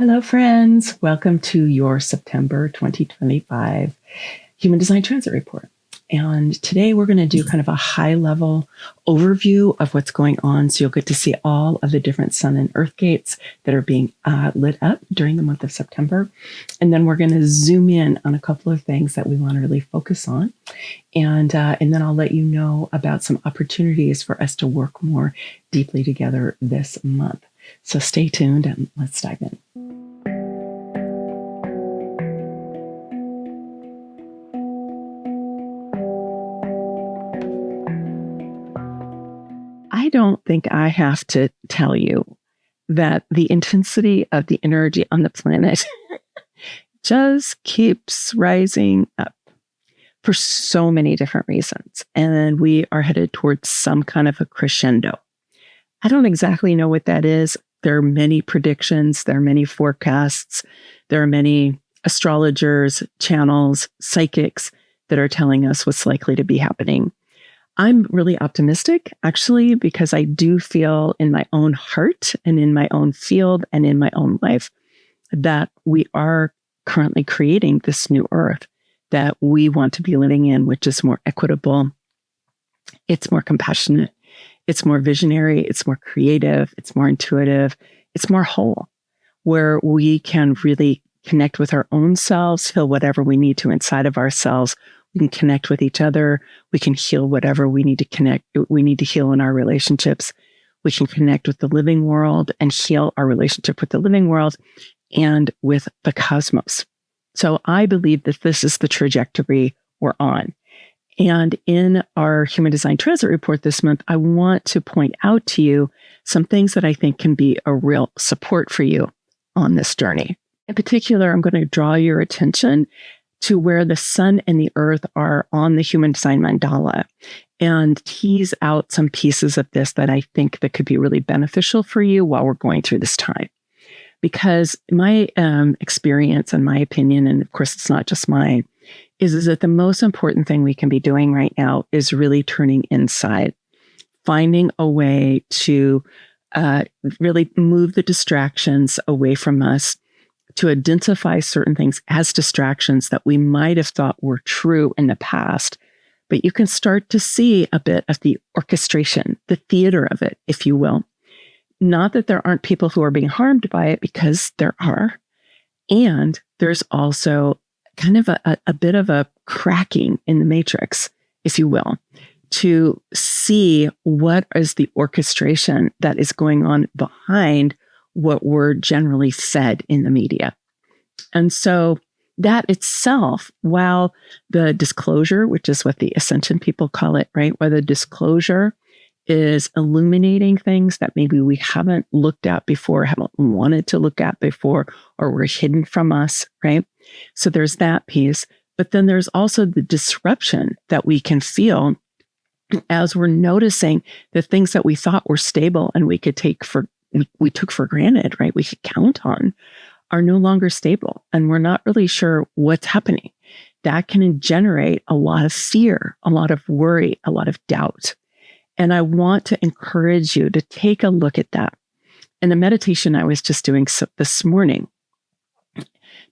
Hello, friends. Welcome to your September 2025 Human Design Transit Report. And today we're going to do kind of a high-level overview of what's going on. So you'll get to see all of the different sun and earth gates that are being lit up during the month of September. And then we're going to zoom in on a couple of things that we want to really focus on. And then I'll let you know about some opportunities for us to work more deeply together this month. So stay tuned and let's dive in. I don't think I have to tell you that the intensity of the energy on the planet just keeps rising up for so many different reasons. And we are headed towards some kind of a crescendo. I don't exactly know what that is. There are many predictions. There are many forecasts. There are many astrologers, channels, psychics that are telling us what's likely to be happening. I'm really optimistic, actually, because I do feel in my own heart and in my own field and in my own life that we are currently creating this new earth that we want to be living in, which is more equitable. It's more compassionate. It's more visionary, it's more creative, it's more intuitive, it's more whole, where we can really connect with our own selves, heal whatever we need to inside of ourselves. We can connect with each other. We can heal whatever we need to heal in our relationships. We can connect with the living world and heal our relationship with the living world and with the cosmos. So I believe that this is the trajectory we're on. And in our Human Design Transit Report this month, I want to point out to you some things that I think can be a real support for you on this journey. In particular, I'm going to draw your attention to where the sun and the earth are on the Human Design Mandala and tease out some pieces of this that I think that could be really beneficial for you while we're going through this time. Because my experience and my opinion, and of course it's not just mine, is that the most important thing we can be doing right now is really turning inside, finding a way to really move the distractions away from us, to identify certain things as distractions that we might have thought were true in the past. But you can start to see a bit of the orchestration, the theater of it, if you will. Not that there aren't people who are being harmed by it, because there are. And there's also kind of a bit of a cracking in the matrix, if you will, to see what is the orchestration that is going on behind what we're generally fed in the media. And so that itself, while the disclosure, which is what the ascension people call it, right? Where the disclosure is illuminating things that maybe we haven't looked at before, haven't wanted to look at before, or were hidden from us, right? So there's that piece. But then there's also the disruption that we can feel as we're noticing the things that we thought were stable and we took for granted, right? We could count on, are no longer stable. And we're not really sure what's happening. That can generate a lot of fear, a lot of worry, a lot of doubt. And I want to encourage you to take a look at that. In the meditation I was just doing this morning,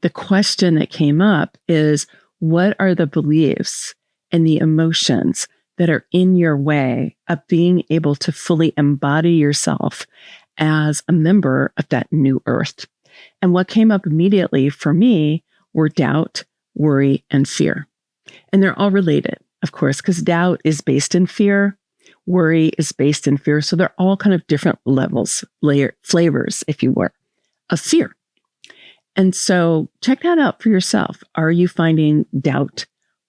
the question that came up is, what are the beliefs and the emotions that are in your way of being able to fully embody yourself as a member of that new earth? And what came up immediately for me were doubt, worry, and fear. And they're all related, of course, because doubt is based in fear. Worry is based in fear. So they're all kind of different levels, flavors, if you were, of fear. And so check that out for yourself. Are you finding doubt,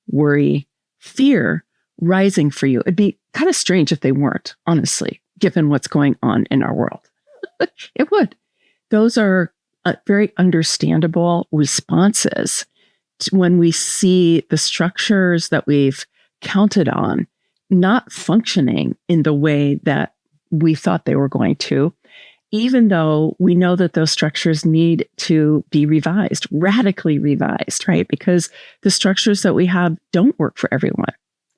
worry, fear rising for you? It'd be kind of strange if they weren't, honestly, given what's going on in our world. It would. Those are very understandable responses when we see the structures that we've counted on not functioning in the way that we thought they were going to, even though we know that those structures need to be revised, radically revised, right? Because the structures that we have don't work for everyone,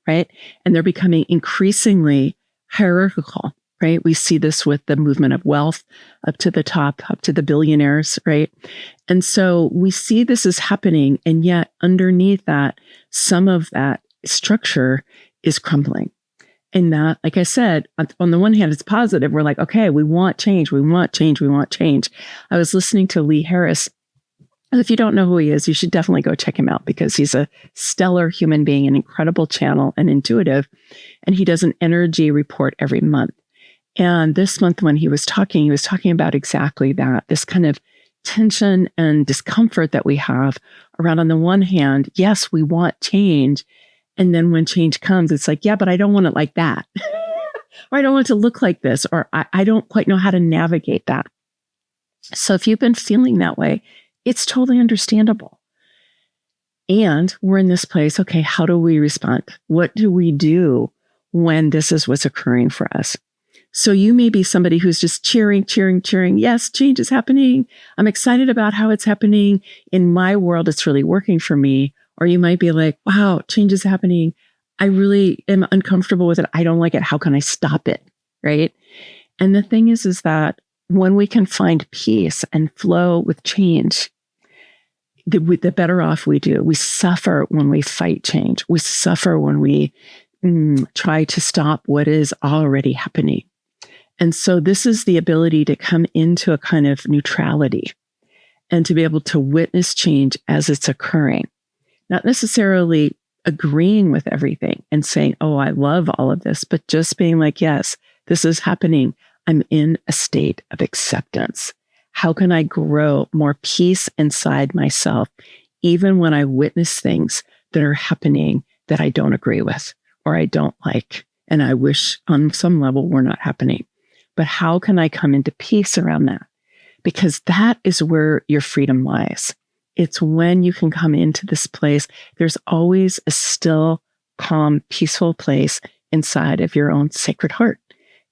right? And they're becoming increasingly hierarchical, right? We see this with the movement of wealth up to the top, up to the billionaires, right? And so we see this is happening. And yet underneath that, some of that structure is crumbling. And that, like I said, on the one hand, it's positive. We're like, okay, we want change. We want change. We want change. I was listening to Lee Harris. If you don't know who he is, you should definitely go check him out because he's a stellar human being, an incredible channel and intuitive. And he does an energy report every month. And this month when he was talking about exactly that, this kind of tension and discomfort that we have around, on the one hand, yes, we want change. And then when change comes, it's like, yeah, but I don't want it like that. Or I don't want it to look like this, or I don't quite know how to navigate that. So if you've been feeling that way, it's totally understandable. And we're in this place, okay, how do we respond? What do we do when this is what's occurring for us? So you may be somebody who's just cheering. Yes, change is happening. I'm excited about how it's happening. In my world, it's really working for me. Or you might be like, wow, change is happening. I really am uncomfortable with it. I don't like it. How can I stop it? Right? And the thing is that when we can find peace and flow with change, the better off we do. We suffer when we fight change. We suffer when we try to stop what is already happening. And so this is the ability to come into a kind of neutrality and to be able to witness change as it's occurring. Not necessarily agreeing with everything and saying, oh, I love all of this, but just being like, yes, this is happening. I'm in a state of acceptance. How can I grow more peace inside myself, even when I witness things that are happening that I don't agree with or I don't like, and I wish on some level were not happening? But how can I come into peace around that? Because that is where your freedom lies. It's when you can come into this place. There's always a still, calm, peaceful place inside of your own sacred heart.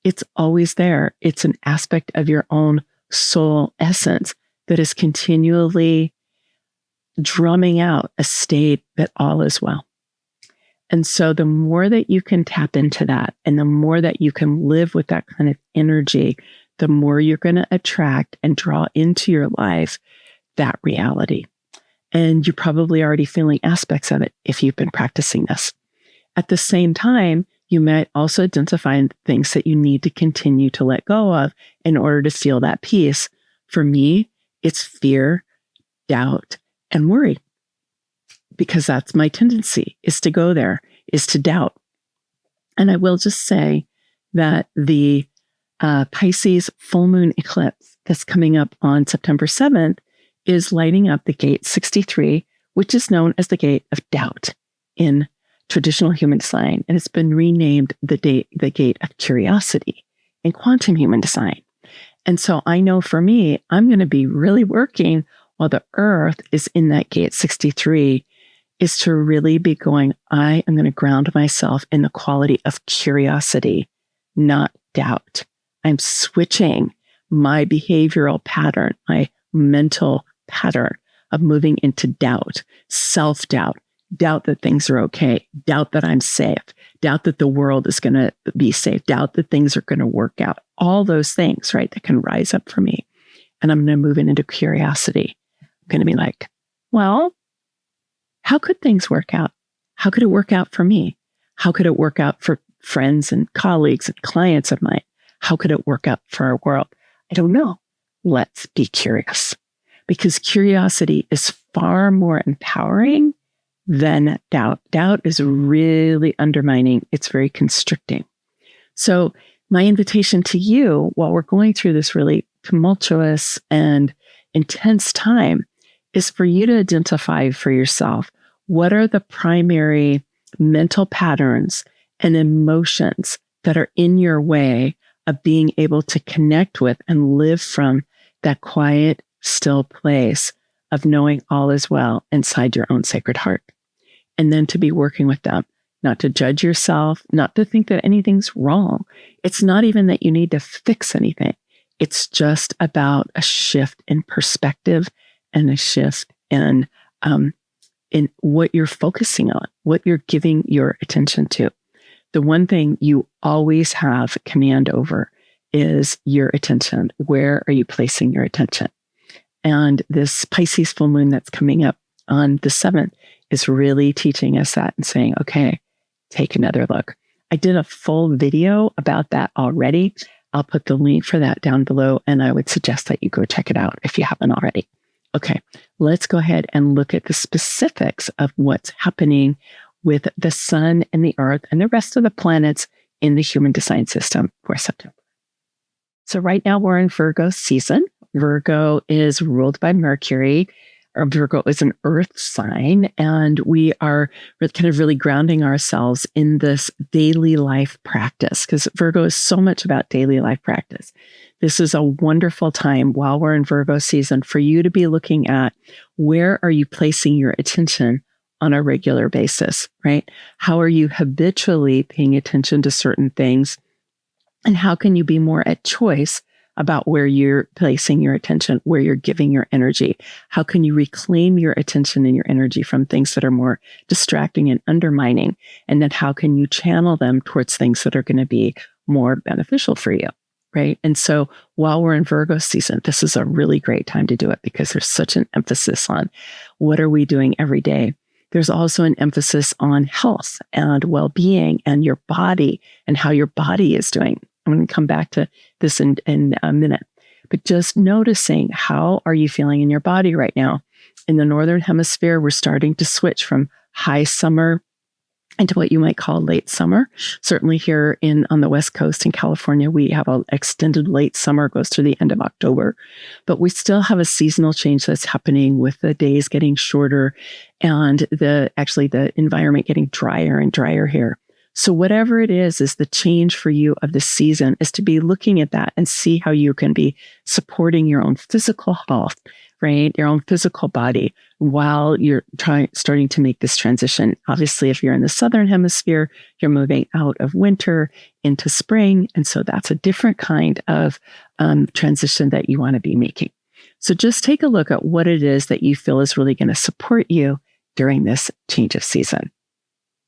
It's always there. It's an aspect of your own soul essence that is continually drumming out a state that all is well. And so the more that you can tap into that, and the more that you can live with that kind of energy, the more you're going to attract and draw into your life that reality. And you're probably already feeling aspects of it if you've been practicing this. At the same time, you might also identify things that you need to continue to let go of in order to feel that peace. For me, it's fear, doubt, and worry. Because that's my tendency, is to go there, is to doubt. And I will just say that the Pisces full moon eclipse that's coming up on September 7th is lighting up the gate 63, which is known as the gate of doubt in traditional human design. And it's been renamed the gate of curiosity in quantum human design. And so I know for me, I'm going to be really working while the Earth is in that gate 63, is to really be going, I am going to ground myself in the quality of curiosity, not doubt. I'm switching my behavioral pattern, my mental pattern of moving into doubt, self-doubt, doubt that things are okay, doubt that I'm safe, doubt that the world is going to be safe, doubt that things are going to work out, all those things, right, that can rise up for me. And I'm going to move it into curiosity. I'm going to be like, well, how could things work out? How could it work out for me? How could it work out for friends and colleagues and clients of mine? How could it work out for our world? I don't know. Let's be curious, because curiosity is far more empowering than doubt. Doubt is really undermining. It's very constricting. So my invitation to you, while we're going through this really tumultuous and intense time, is for you to identify for yourself, what are the primary mental patterns and emotions that are in your way of being able to connect with and live from that quiet, still place of knowing all is well inside your own sacred heart. And then to be working with them, not to judge yourself, not to think that anything's wrong. It's not even that you need to fix anything. It's just about a shift in perspective and a shift in what you're focusing on, what you're giving your attention to. The one thing you always have command over is your attention. Where are you placing your attention? And this Pisces full moon that's coming up on the 7th is really teaching us that and saying, okay, take another look. I did a full video about that already. I'll put the link for that down below, and I would suggest that you go check it out if you haven't already. Okay, let's go ahead and look at the specifics of what's happening with the sun and the earth and the rest of the planets in the human design system for September. So right now we're in Virgo season. Virgo is ruled by Mercury. Virgo is an earth sign, and we are kind of really grounding ourselves in this daily life practice, because Virgo is so much about daily life practice. This is a wonderful time while we're in Virgo season for you to be looking at where are you placing your attention on a regular basis, right? How are you habitually paying attention to certain things? And how can you be more at choice about where you're placing your attention, where you're giving your energy? How can you reclaim your attention and your energy from things that are more distracting and undermining? And then how can you channel them towards things that are going to be more beneficial for you, right? And so while we're in Virgo season, this is a really great time to do it because there's such an emphasis on what are we doing every day. There's also an emphasis on health and well-being and your body and how your body is doing. I'm going to come back to this in a minute, but just noticing how are you feeling in your body right now? In the Northern Hemisphere, we're starting to switch from high summer into what you might call late summer. Certainly here on the West Coast in California, we have an extended late summer, goes to the end of October, but we still have a seasonal change that's happening with the days getting shorter and the environment getting drier and drier here. So whatever it is the change for you of the season is to be looking at that and see how you can be supporting your own physical health, right? Your own physical body while you're starting to make this transition. Obviously, if you're in the Southern Hemisphere, you're moving out of winter into spring. And so that's a different kind of transition that you want to be making. So just take a look at what it is that you feel is really going to support you during this change of season.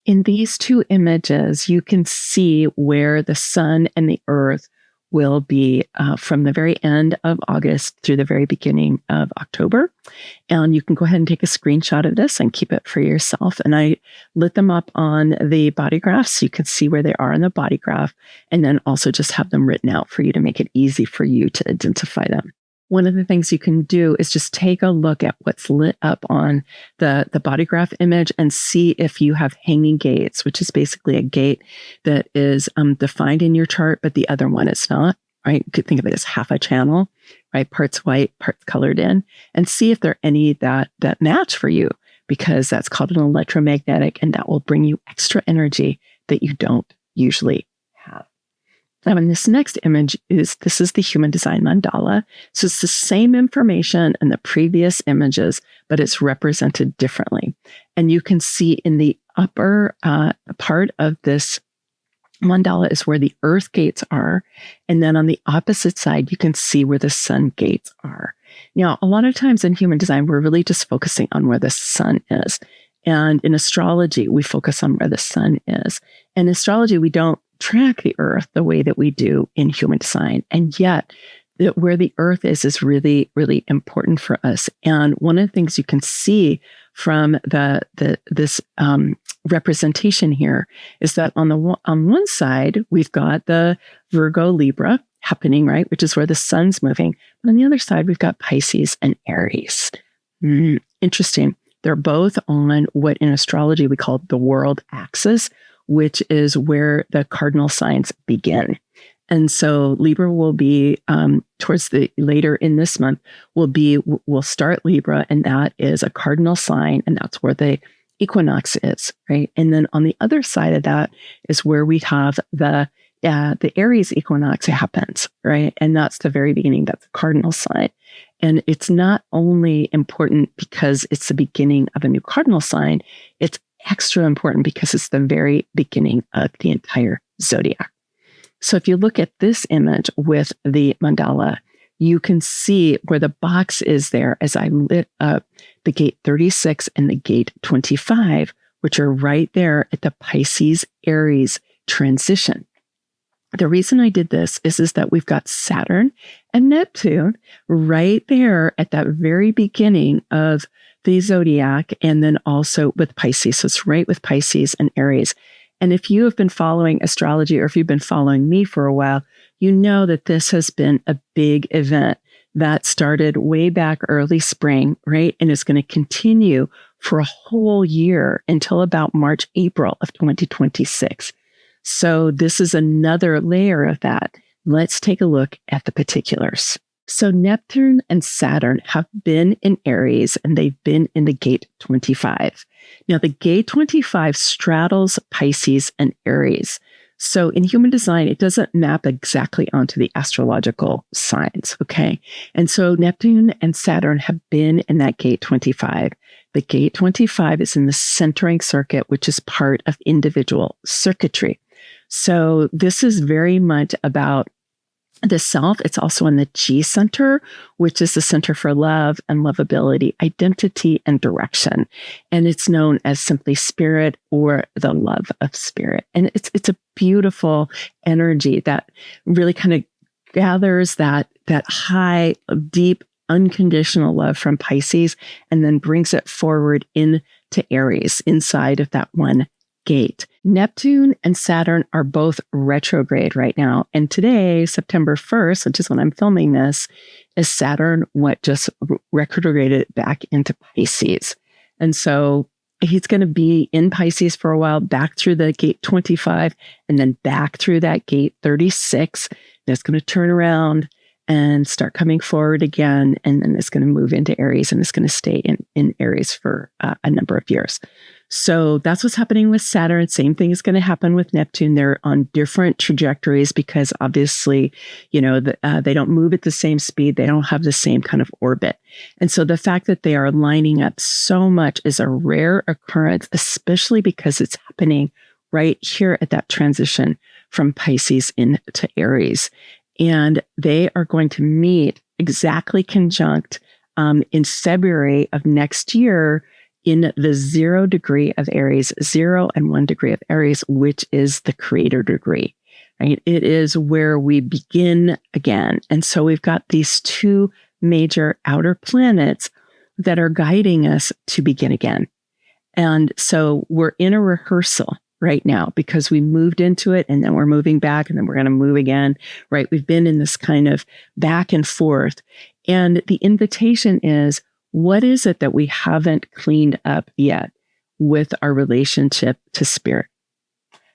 In these two images, you can see where the sun and the earth will be from the very end of August through the very beginning of October. And you can go ahead and take a screenshot of this and keep it for yourself. And I lit them up on the body graph so you can see where they are in the body graph, and then also just have them written out for you to make it easy for you to identify them. One of the things you can do is just take a look at what's lit up on the body graph image and see if you have hanging gates, which is basically a gate that is defined in your chart, but the other one is not, right? You could think of it as half a channel, right? Parts white, parts colored in, and see if there are any that match for you, because that's called an electromagnetic, and that will bring you extra energy that you don't usually have. Now, in this next image this is the human design mandala. So it's the same information in the previous images, but it's represented differently. And you can see in the upper part of this mandala is where the earth gates are. And then on the opposite side, you can see where the sun gates are. Now, a lot of times in human design, we're really just focusing on where the sun is. And in astrology, we focus on where the sun is. In astrology, we don't track the earth the way that we do in human design. And yet, where the earth is really, really important for us. And one of the things you can see from this representation here is that on one side, we've got the Virgo Libra happening, right? Which is where the sun's moving. But on the other side, we've got Pisces and Aries. Interesting. They're both on what in astrology we call the world axis, which is where the cardinal signs begin. And so Libra will be towards the later in this month will start Libra, and that is a cardinal sign, and that's where the equinox is, right? And then on the other side of that is where we have the Aries equinox happens, right? And that's the very beginning. That's the cardinal sign. And it's not only important because it's the beginning of a new cardinal sign, it's extra important because it's the very beginning of the entire zodiac. So if you look at this image with the mandala, you can see where the box is there as I lit up the gate 36 and the gate 25, which are right there at the Pisces Aries transition. The reason I did this is that we've got Saturn and Neptune right there at that very beginning of the zodiac, and then also with Pisces. So it's right with Pisces and Aries. And if you have been following astrology, or if you've been following me for a while, you know that this has been a big event that started way back early spring, right? And is going to continue for a whole year until about March, April of 2026. So this is another layer of that. Let's take a look at the particulars. So Neptune and Saturn have been in Aries, and they've been in the gate 25. Now, the gate 25 straddles Pisces and Aries. So in human design, it doesn't map exactly onto the astrological signs, okay? And so Neptune and Saturn have been in that gate 25. The gate 25 is in the centering circuit, which is part of individual circuitry. So this is very much about the self. It's also in the G center, which is the center for love and lovability, identity, and direction. And it's known as simply spirit or the love of spirit. And it's a beautiful energy that really kind of gathers that high, deep, unconditional love from Pisces and then brings it forward into Aries inside of that one gate. Neptune and Saturn are both retrograde right now. And today, September 1st, which is when I'm filming this, is Saturn just retrograded back into Pisces. And so he's going to be in Pisces for a while, back through the gate 25, and then back through that gate 36. And it's going to turn around and start coming forward again. And then it's going to move into Aries, and it's going to stay in Aries for a number of years. So that's what's happening with Saturn. Same thing is going to happen with Neptune. They're on different trajectories because obviously, they don't move at the same speed. They don't have the same kind of orbit. And so the fact that they are lining up so much is a rare occurrence, especially because it's happening right here at that transition from Pisces into Aries. And they are going to meet exactly conjunct in February of next year in the 0 degree of Aries, 0 and 1 degree of Aries, which is the creator degree, right? It is where we begin again. And so we've got these two major outer planets that are guiding us to begin again. And so we're in a rehearsal right now because we moved into it and then we're moving back and then we're going to move again, right? We've been in this kind of back and forth. And the invitation is, what is it that we haven't cleaned up yet with our relationship to spirit?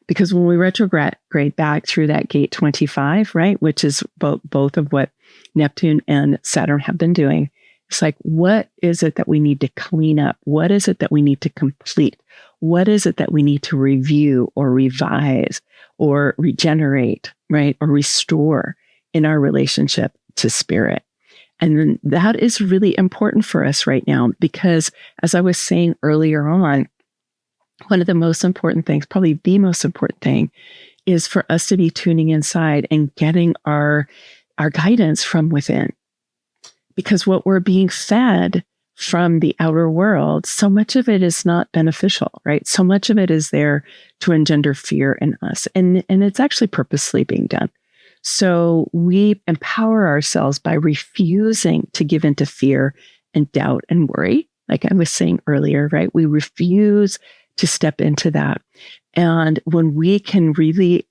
Because when we retrograde back through that gate 25, right, which is both of what Neptune and Saturn have been doing, it's like, what is it that we need to clean up? What is it that we need to complete? What is it that we need to review or revise or regenerate, right, or restore in our relationship to spirit? And that is really important for us right now because, as I was saying earlier on, one of the most important things, probably the most important thing, is for us to be tuning inside and getting our guidance from within. Because what we're being fed from the outer world, so much of it is not beneficial, right? So much of it is there to engender fear in us. And it's actually purposely being done. So we empower ourselves by refusing to give into fear and doubt and worry. Like I was saying earlier, right? We refuse to step into that. And when we can really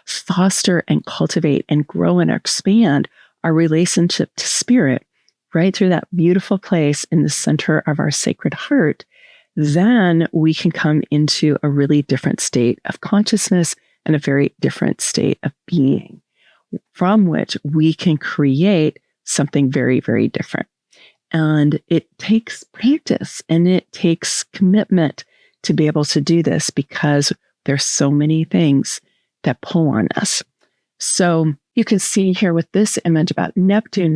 foster and cultivate and grow and expand our relationship to spirit, right through that beautiful place in the center of our sacred heart, then we can come into a really different state of consciousness and a very different state of being, from which we can create something very, very different. And it takes practice and it takes commitment to be able to do this because there's so many things that pull on us. So you can see here with this image about Neptune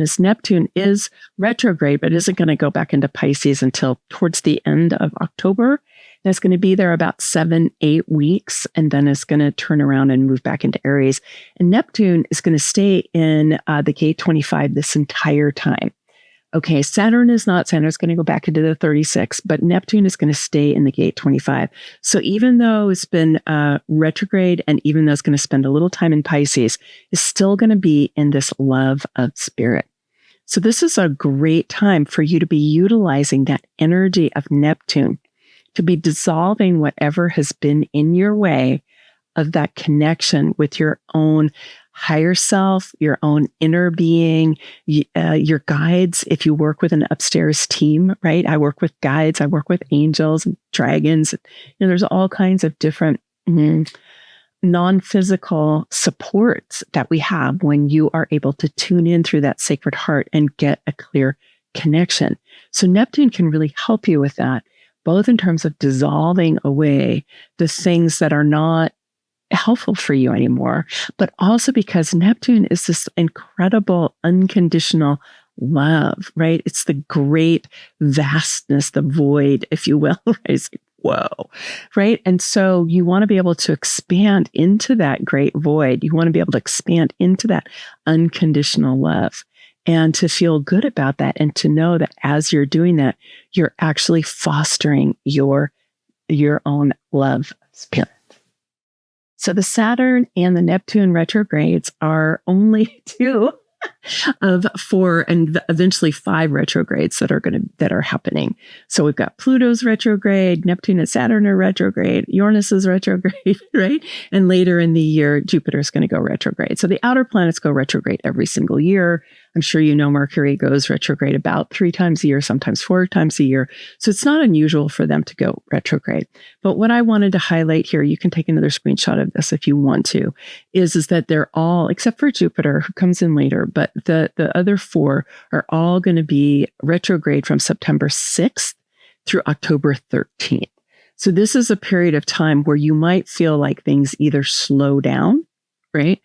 is retrograde, but isn't going to go back into Pisces until towards the end of October. And it's going to be there about 7-8 weeks, and then it's going to turn around and move back into Aries. And Neptune is going to stay in the gate 25 this entire time. Okay, Saturn's going to go back into the 36, but Neptune is going to stay in the gate 25. So even though it's been retrograde, and even though it's going to spend a little time in Pisces, it's still going to be in this love of spirit. So this is a great time for you to be utilizing that energy of Neptune to be dissolving whatever has been in your way of that connection with your own higher self, your own inner being, your guides. If you work with an upstairs team, right? I work with guides, I work with angels and dragons. There's all kinds of different non-physical supports that we have when you are able to tune in through that sacred heart and get a clear connection. So Neptune can really help you with that, both in terms of dissolving away the things that are not helpful for you anymore, but also because Neptune is this incredible unconditional love, right? It's the great vastness, the void, if you will. Right? It's like, whoa, right? And so you want to be able to expand into that great void. You want to be able to expand into that unconditional love and to feel good about that, and to know that as you're doing that, you're actually fostering your own love spirit. So the Saturn and the Neptune retrogrades are only two of 4 and eventually 5 retrogrades that are happening. So we've got Pluto's retrograde, Neptune and Saturn are retrograde, Uranus is retrograde, right? And later in the year, Jupiter is going to go retrograde. So the outer planets go retrograde every single year. I'm sure you know Mercury goes retrograde about 3 times a year, sometimes 4 times a year. So it's not unusual for them to go retrograde. But what I wanted to highlight here, you can take another screenshot of this if you want to, is that they're all, except for Jupiter, who comes in later, but the other 4 are all going to be retrograde from September 6th through October 13th. So this is a period of time where you might feel like things either slow down, right?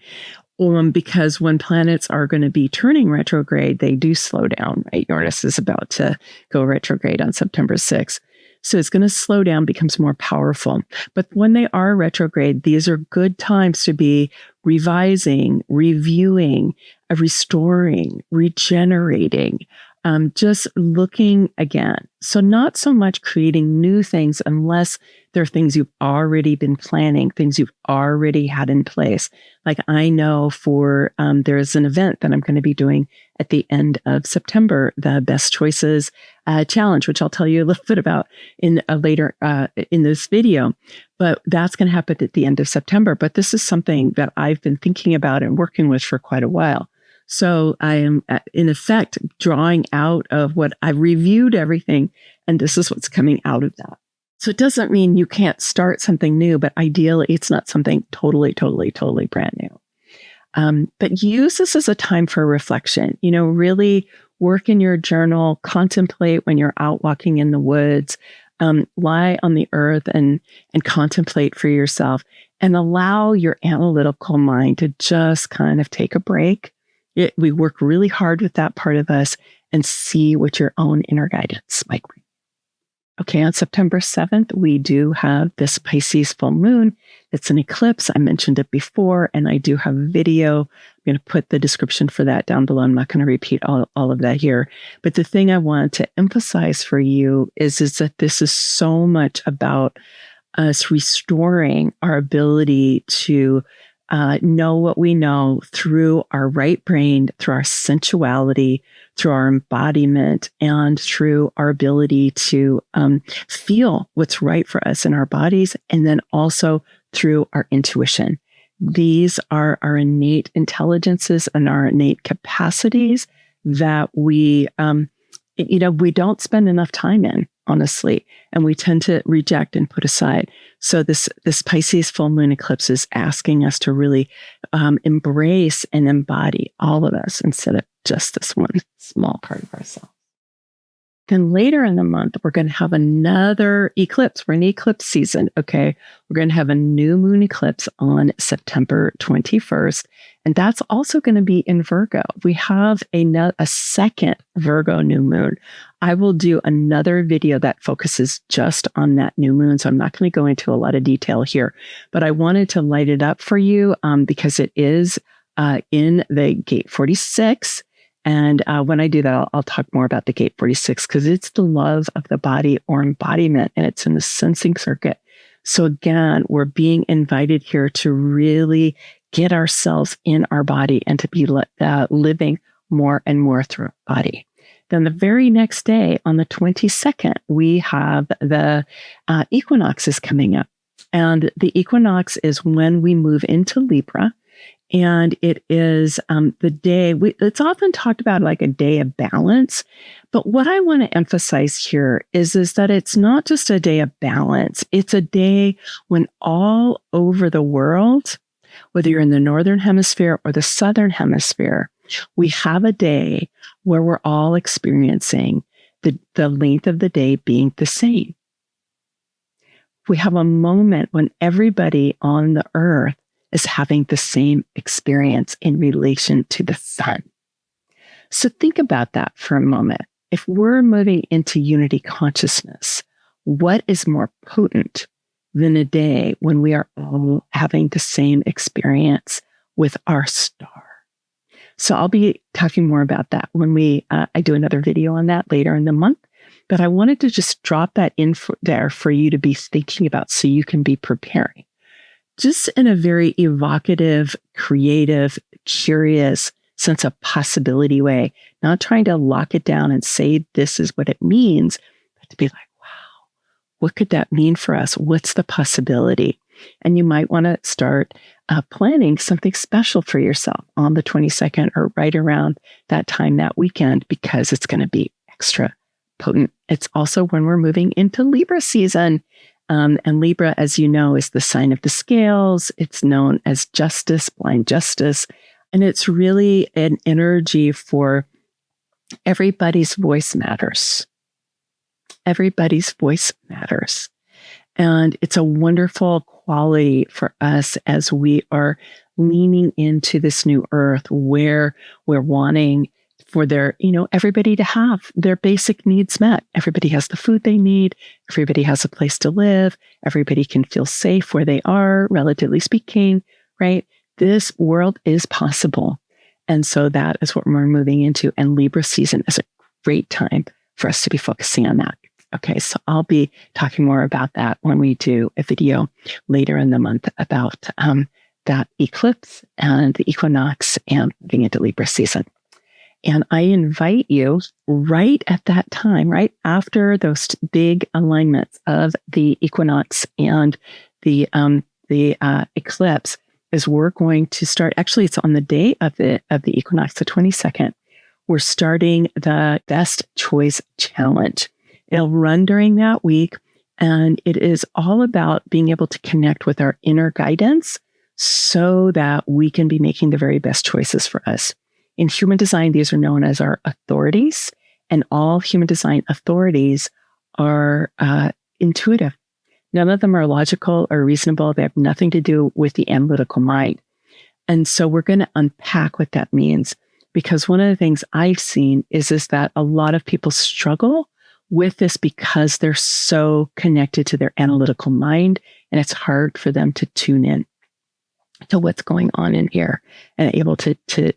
Because when planets are going to be turning retrograde, they do slow down, right? Uranus is about to go retrograde on September 6th. So it's going to slow down, becomes more powerful. But when they are retrograde, these are good times to be revising, reviewing, restoring, regenerating, just looking again. So not so much creating new things unless they're things you've already been planning, things you've already had in place. Like I know there's an event that I'm going to be doing at the end of September, the Best Choices Challenge, which I'll tell you a little bit about in later in this video. But that's going to happen at the end of September. But this is something that I've been thinking about and working with for quite a while. So I am, in effect, drawing out of what I've reviewed everything, and this is what's coming out of that. So it doesn't mean you can't start something new, but ideally it's not something totally brand new. But use this as a time for reflection. Really work in your journal, contemplate when you're out walking in the woods, lie on the earth and contemplate for yourself, and allow your analytical mind to just kind of take a break. We work really hard with that part of us and see what your own inner guidance might bring. Okay, on September 7th, we do have this Pisces full moon. It's an eclipse. I mentioned it before, and I do have a video. I'm going to put the description for that down below. I'm not going to repeat all of that here. But the thing I want to emphasize for you is that this is so much about us restoring our ability to know what we know through our right brain, through our sensuality, through our embodiment, and through our ability to feel what's right for us in our bodies, and then also through our intuition. These are our innate intelligences and our innate capacities that we don't spend enough time in, honestly, and we tend to reject and put aside. So this Pisces full moon eclipse is asking us to really embrace and embody all of us instead of just this one small part of ourselves. Then later in the month, we're going to have another eclipse. We're in eclipse season, okay? We're going to have a new moon eclipse on September 21st, and that's also going to be in Virgo. We have a second Virgo new moon. I will do another video that focuses just on that new moon, so I'm not going to go into a lot of detail here, but I wanted to light it up for you because it is in the gate 46, And when I do that, I'll talk more about the gate 46 because it's the love of the body or embodiment, and it's in the sensing circuit. So again, we're being invited here to really get ourselves in our body and to be living more and more through our body. Then the very next day, on the 22nd, we have the Equinox is coming up. And the Equinox is when we move into Libra. And it is the day, it's often talked about like a day of balance. But what I want to emphasize here is that it's not just a day of balance. It's a day when all over the world, whether you're in the Northern Hemisphere or the Southern Hemisphere, we have a day where we're all experiencing the length of the day being the same. We have a moment when everybody on the earth is having the same experience in relation to the sun. So think about that for a moment. If we're moving into unity consciousness, what is more potent than a day when we are all having the same experience with our star? So I'll be talking more about that when I do another video on that later in the month. But I wanted to just drop that in there for you to be thinking about so you can be preparing. Just in a very evocative, creative, curious sense of possibility way, not trying to lock it down and say this is what it means, but to be like, wow, what could that mean for us? What's the possibility? And you might want to start planning something special for yourself on the 22nd or right around that time that weekend, because it's going to be extra potent. It's also when we're moving into Libra season. And Libra, as you know, is the sign of the scales. It's known as justice, blind justice. And it's really an energy for everybody's voice matters. Everybody's voice matters. And it's a wonderful quality for us as we are leaning into this new earth where we're wanting for everybody to have their basic needs met. Everybody has the food they need. Everybody has a place to live. Everybody can feel safe where they are, relatively speaking, right? This world is possible. And so that is what we're moving into. And Libra season is a great time for us to be focusing on that. Okay, so I'll be talking more about that when we do a video later in the month about that eclipse and the equinox and moving into Libra season. And I invite you right at that time, right after those big alignments of the equinox and the eclipse, is we're going to start. Actually, it's on the day of the equinox, the 22nd. We're starting the Best Choice Challenge. It'll run during that week, and it is all about being able to connect with our inner guidance so that we can be making the very best choices for us. In human design, these are known as our authorities, and all human design authorities are intuitive. None of them are logical or reasonable. They have nothing to do with the analytical mind. And so we're going to unpack what that means, because one of the things I've seen is that a lot of people struggle with this because they're so connected to their analytical mind, and it's hard for them to tune in to what's going on in here and able to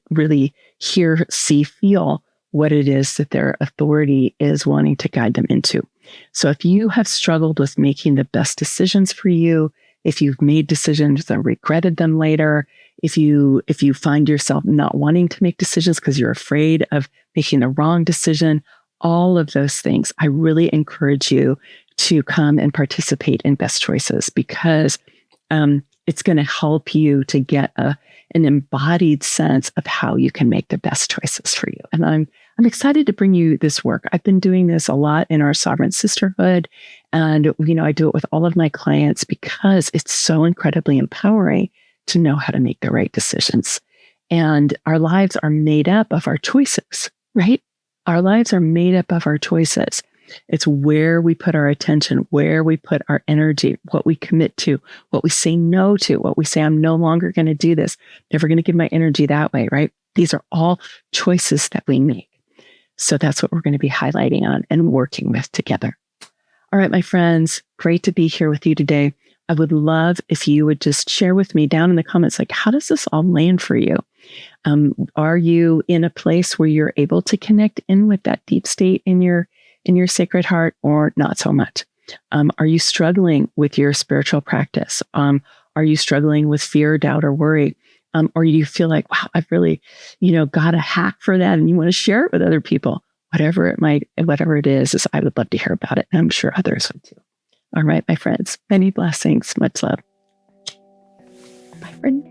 really hear, see, feel what it is that their authority is wanting to guide them into. So if you have struggled with making the best decisions for you, if you've made decisions and regretted them later, if you find yourself not wanting to make decisions because you're afraid of making the wrong decision, all of those things, I really encourage you to come and participate in Best Choices, because it's going to help you to get an embodied sense of how you can make the best choices for you. And I'm excited to bring you this work. I've been doing this a lot in our Sovereign Sisterhood, and I do it with all of my clients because it's so incredibly empowering to know how to make the right decisions. And our lives are made up of our choices, right? Our lives are made up of our choices. It's where we put our attention, where we put our energy, what we commit to, what we say no to, what we say, I'm no longer going to do this, never going to give my energy that way, right? These are all choices that we make. So that's what we're going to be highlighting on and working with together. All right, my friends, great to be here with you today. I would love if you would just share with me down in the comments, like, how does this all land for you? Are you in a place where you're able to connect in with that deep state in your sacred heart, or not so much? Are you struggling with your spiritual practice? Are you struggling with fear, doubt, or worry? Or you feel like, wow, I've really, got a hack for that, and you want to share it with other people? Whatever it is, I would love to hear about it. And I'm sure others would too. All right, my friends, many blessings, much love. Bye for now.